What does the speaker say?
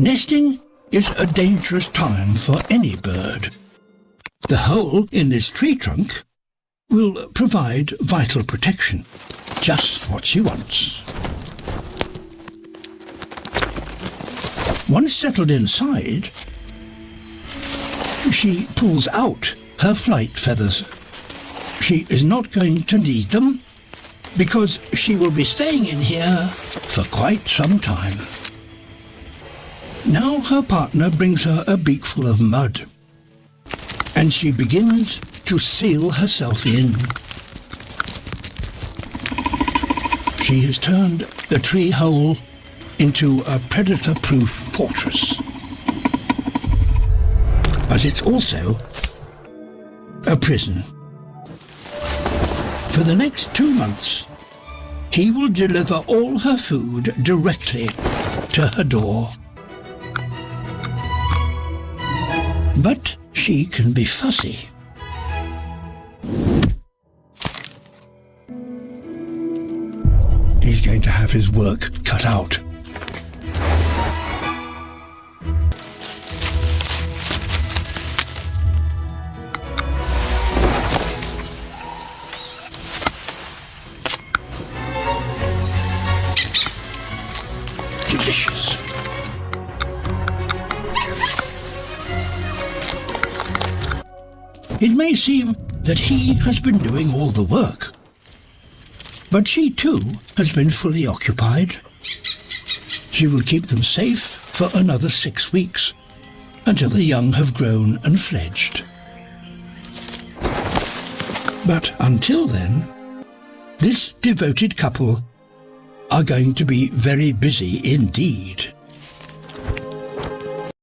Nesting is a dangerous time for any bird. The hole in this tree trunk will provide vital protection, just what she wants. Once settled inside, she pulls out her flight feathers. She is not going to need them because she will be staying in here for quite some time. Now her partner brings her a beakful of mud, and she begins to seal herself in. She has turned the tree hole into a predator-proof fortress. But it's also a prison. For the next 2 months, he will deliver all her food directly to her door. But she can be fussy. He's going to have his work cut out. Delicious. It may seem that he has been doing all the work, but she too has been fully occupied. She will keep them safe for another 6 weeks, until the young have grown and fledged. But until then, this devoted couple are going to be very busy indeed.